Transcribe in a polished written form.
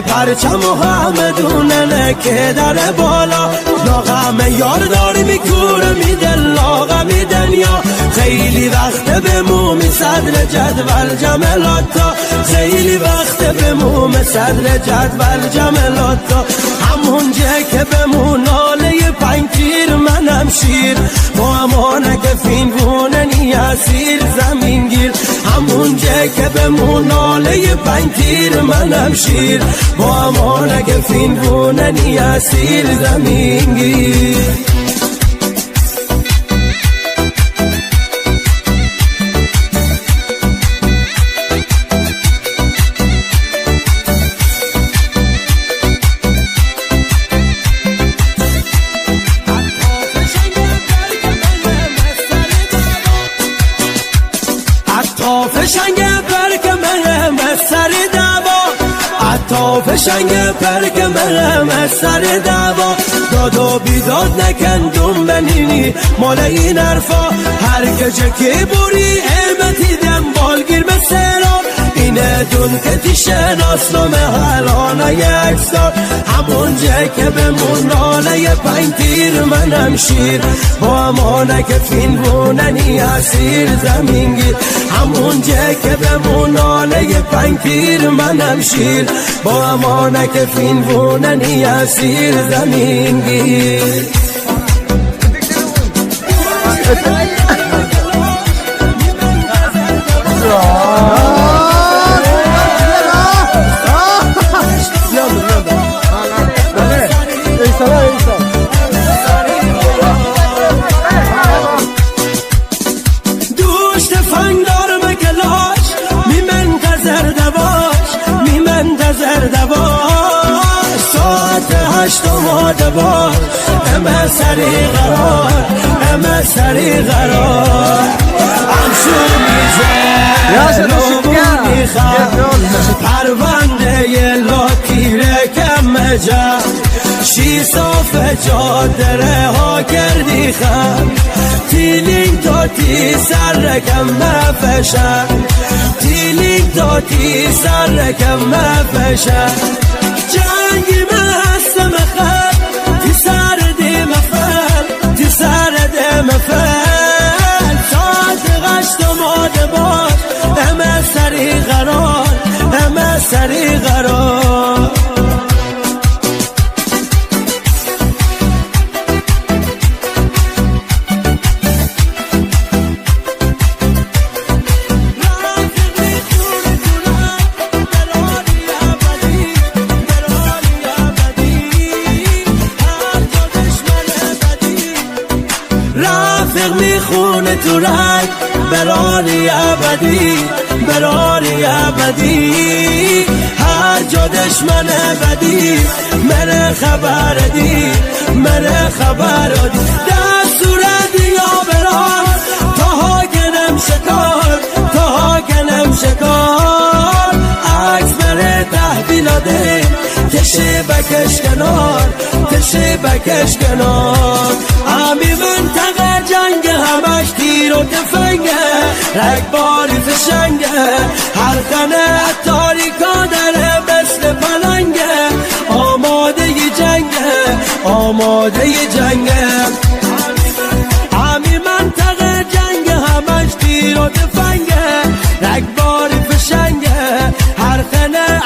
پرچم و همه دوننه که در بالا لاغم یار داری میکوره میده لاغم دنیا خیلی وقت بمومی صدر جدول جملاتا خیلی وقت بموم صدر جدول جملاتا همون جه که بمون ناله پنکیر منم شیر با امانه که فینگونه نیاسیر زمین گیر همون جه که بمون ناله پنکیر منم شیر با امانه که فینگونه نیاسیر زمین گیر فشنگ برک مرم سر دعوا عطا فشنگ برک مرم سر دعوا داد و بیداد نکندم بنینی مال این حرفا هر کجا که بوری علمتی دم بالگیر به سراب اینه دون که تیشناس نامه حالانه یک سال همون جه که بمون ناله پنکیر منم شیر با امانه که فینگونه نیاسیر زمین گیر همون جه که بمون ناله پنکیر منم شیر با امانه که فینگونه نیاسیر زمین گیر ساعت 8 آماده باش همه سری قرار همه سری قرار امشو میزه نمو میخواد پرونده یه لاکیره کم جا شی صاف جادره ها کردی خم تیلینگ داتی سر رکم مفشم تیلینگ داتی سر رکم مفشم جنگی مستم خل تی سر دیم فل تی سر دیم فل ساعت 8 آماده باش همه سری قرار همه سری قرار رافق میخونه تو رنگ برانی ابدی برانی ابدی هر جا دشمن بدی من خبر دی من خبر دی دستور دیا بران تا ها گنم شکار تا ها گنم شکار عکس بره تحویلاده کشه بکش کنار کشه بکش کنار امی منطقه جنگ همش تیر و تفنگه رگباری فشنگه هر خانه تاریکا داره مثل پلنگه آماده ی جنگه آماده ی جنگه امی منطقه جنگ همش تیر و تفنگه رگباری فشنگه هر خانه